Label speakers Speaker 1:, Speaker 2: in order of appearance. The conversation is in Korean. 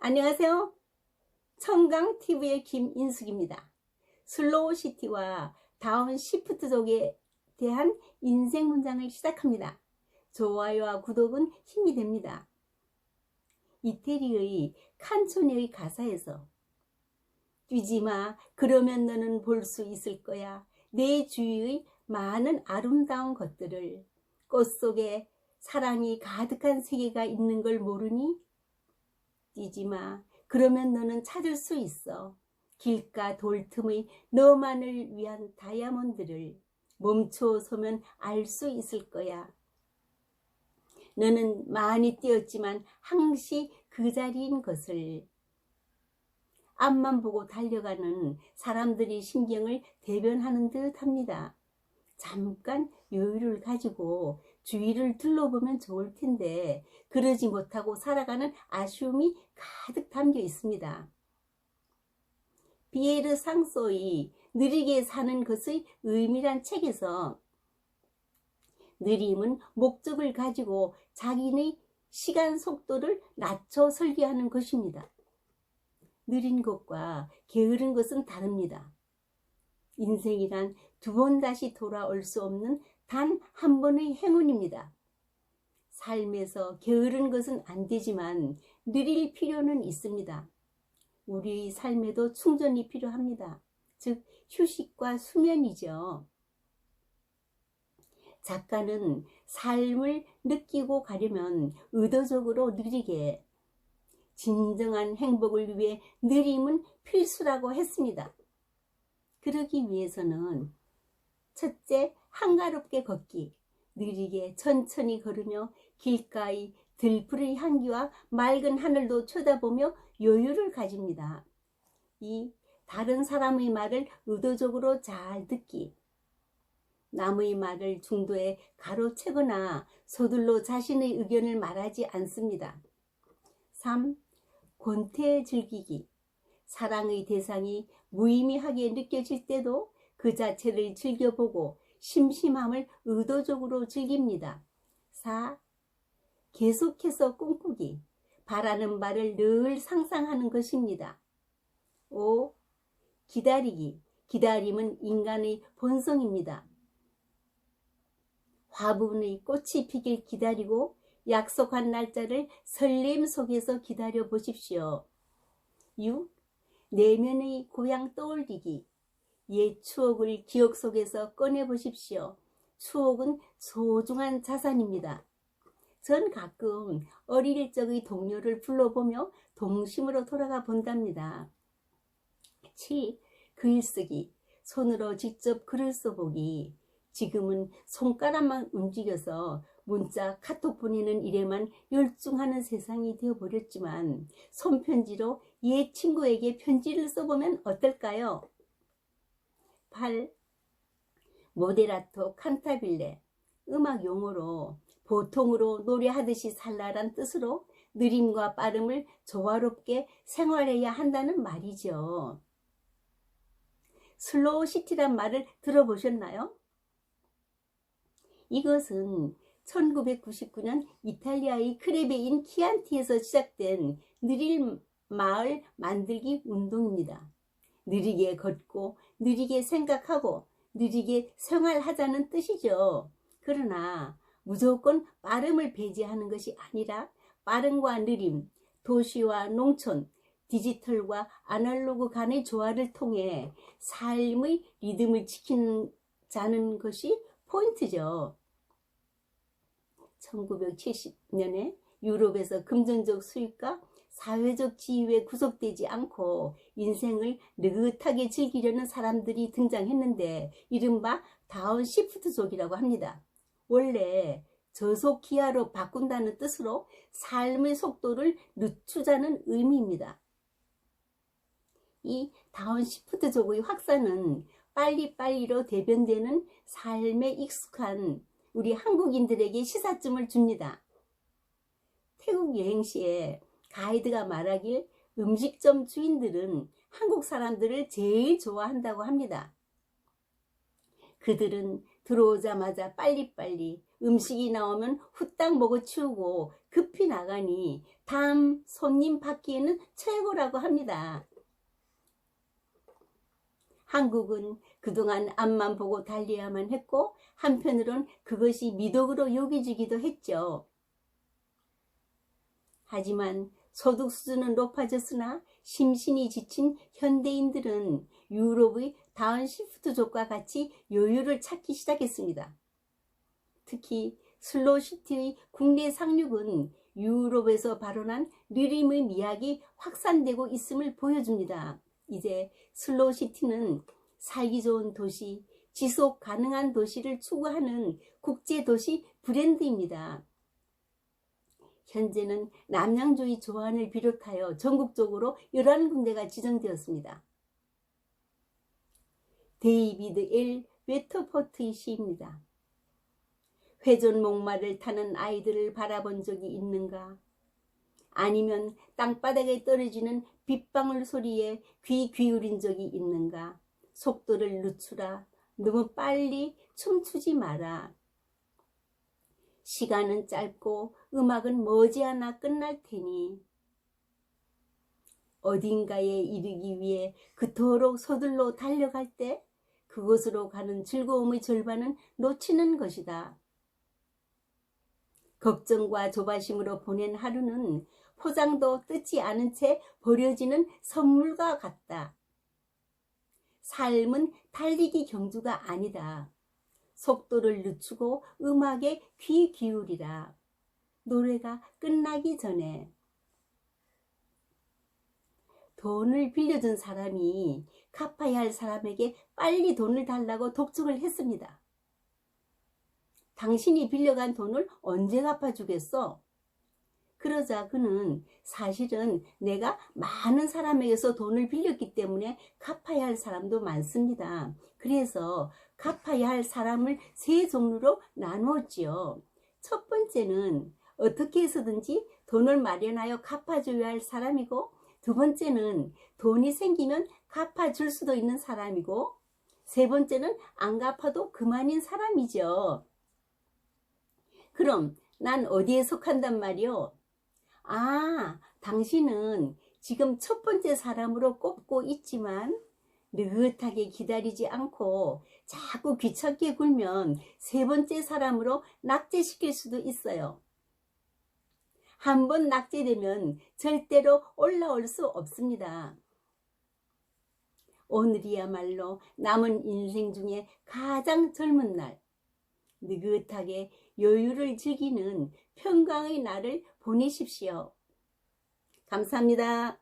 Speaker 1: 안녕하세요. 청강TV의 김인숙입니다. 슬로우시티와 다운시프트족에 대한 인생 문장을 시작합니다. 좋아요와 구독은 힘이 됩니다. 이태리의 칸초네의 가사에서 뛰지마, 그러면 너는 볼 수 있을 거야. 내 주위의 많은 아름다운 것들을, 꽃 속에 사랑이 가득한 세계가 있는 걸 모르니? 뛰지마, 그러면 너는 찾을 수 있어. 길가 돌틈의 너만을 위한 다이아몬드를 멈춰서면 알 수 있을 거야. 너는 많이 뛰었지만 항시 그 자리인 것을. 앞만 보고 달려가는 사람들이 신경을 대변하는 듯 합니다. 잠깐 여유를 가지고 주위를 둘러보면 좋을 텐데 그러지 못하고 살아가는 아쉬움이 가득 담겨 있습니다. 비에르 상소의 느리게 사는 것의 의미란 책에서 느림은 목적을 가지고 자기의 시간 속도를 낮춰 설계하는 것입니다. 느린 것과 게으른 것은 다릅니다. 인생이란 두 번 다시 돌아올 수 없는 단 한 번의 행운입니다. 삶에서 게으른 것은 안 되지만 느릴 필요는 있습니다. 우리의 삶에도 충전이 필요합니다. 즉 휴식과 수면이죠. 작가는 삶을 느끼고 가려면 의도적으로 느리게, 진정한 행복을 위해 느림은 필수라고 했습니다. 그러기 위해서는 첫째, 한가롭게 걷기, 느리게 천천히 걸으며 길가의 들풀의 향기와 맑은 하늘도 쳐다보며 여유를 가집니다. 이 다른 사람의 말을 의도적으로 잘 듣기, 남의 말을 중도에 가로채거나 서둘러 자신의 의견을 말하지 않습니다. 3. 권태 즐기기, 사랑의 대상이 무의미하게 느껴질 때도 그 자체를 즐겨보고 심심함을 의도적으로 즐깁니다. 4. 계속해서 꿈꾸기, 바라는 바를 늘 상상하는 것입니다. 5. 기다리기, 기다림은 인간의 본성입니다. 화분의 꽃이 피길 기다리고 약속한 날짜를 설렘 속에서 기다려 보십시오. 6. 내면의 고향 떠올리기, 옛 추억을 기억 속에서 꺼내 보십시오. 추억은 소중한 자산입니다. 전 가끔 어릴 적의 동료를 불러보며 동심으로 돌아가 본답니다. 7. 글쓰기, 손으로 직접 글을 써보기. 지금은 손가락만 움직여서 문자, 카톡 보내는 일에만 열중하는 세상이 되어버렸지만 손편지로 옛 친구에게 편지를 써보면 어떨까요? 8. 모데라토 칸타빌레, 음악 용어로 보통으로 노래하듯이 살라란 뜻으로 느림과 빠름을 조화롭게 생활해야 한다는 말이죠. 슬로우시티란 말을 들어보셨나요? 이것은 1999년 이탈리아의 크레베인 키안티에서 시작된 느릴 마을 만들기 운동입니다. 느리게 걷고 느리게 생각하고 느리게 생활하자는 뜻이죠. 그러나 무조건 빠름을 배제하는 것이 아니라 빠름과 느림, 도시와 농촌, 디지털과 아날로그 간의 조화를 통해 삶의 리듬을 지키자는 것이 포인트죠. 1970년에 유럽에서 금전적 수익과 사회적 지위에 구속되지 않고 인생을 느긋하게 즐기려는 사람들이 등장했는데 이른바 다운시프트족이라고 합니다. 원래 저속 기하로 바꾼다는 뜻으로 삶의 속도를 늦추자는 의미입니다. 이 다운시프트족의 확산은 빨리빨리로 대변되는 삶에 익숙한 우리 한국인들에게 시사점을 줍니다. 태국 여행 시에 가이드가 말하길 음식점 주인들은 한국 사람들을 제일 좋아한다고 합니다. 그들은 들어오자마자 빨리빨리 음식이 나오면 후딱 먹어 치우고 급히 나가니 다음 손님 받기에는 최고라고 합니다. 한국은 그동안 앞만 보고 달려야만 했고 한편으론 그것이 미덕으로 여겨지기도 했죠. 하지만 소득 수준은 높아졌으나 심신이 지친 현대인들은 유럽의 다운시프트족과 같이 여유를 찾기 시작했습니다. 특히 슬로우시티의 국내 상륙은 유럽에서 발원한 느림의 미학이 확산되고 있음을 보여줍니다. 이제 슬로우시티는 살기 좋은 도시, 지속 가능한 도시를 추구하는 국제도시 브랜드입니다. 현재는 남양주의 조안을 비롯하여 전국적으로 11군데가 지정되었습니다. 데이비드 L. 웨터포트의 시입니다. 회전 목마를 타는 아이들을 바라본 적이 있는가? 아니면 땅바닥에 떨어지는 빗방울 소리에 귀 기울인 적이 있는가? 속도를 늦추라. 너무 빨리 춤추지 마라. 시간은 짧고 음악은 머지않아 끝날 테니 어딘가에 이르기 위해 그토록 서둘러 달려갈 때 그곳으로 가는 즐거움의 절반은 놓치는 것이다. 걱정과 조바심으로 보낸 하루는 포장도 뜯지 않은 채 버려지는 선물과 같다. 삶은 달리기 경주가 아니다. 속도를 늦추고 음악에 귀 기울이라. 노래가 끝나기 전에. 돈을 빌려준 사람이 갚아야 할 사람에게 빨리 돈을 달라고 독촉을 했습니다. 당신이 빌려간 돈을 언제 갚아주겠어? 그러자 그는 사실은 내가 많은 사람에게서 돈을 빌렸기 때문에 갚아야 할 사람도 많습니다. 그래서 갚아야 할 사람을 세 종류로 나누었지요. 첫 번째는 어떻게 해서든지 돈을 마련하여 갚아줘야 할 사람이고, 두 번째는 돈이 생기면 갚아줄 수도 있는 사람이고, 세 번째는 안 갚아도 그만인 사람이죠. 그럼 난 어디에 속한단 말이요? 아, 당신은 지금 첫 번째 사람으로 꼽고 있지만 느긋하게 기다리지 않고 자꾸 귀찮게 굴면 세 번째 사람으로 낙제시킬 수도 있어요. 한번 낙제되면 절대로 올라올 수 없습니다. 오늘이야말로 남은 인생 중에 가장 젊은 날, 느긋하게 여유를 즐기는 평강의 날을 보내십시오. 감사합니다.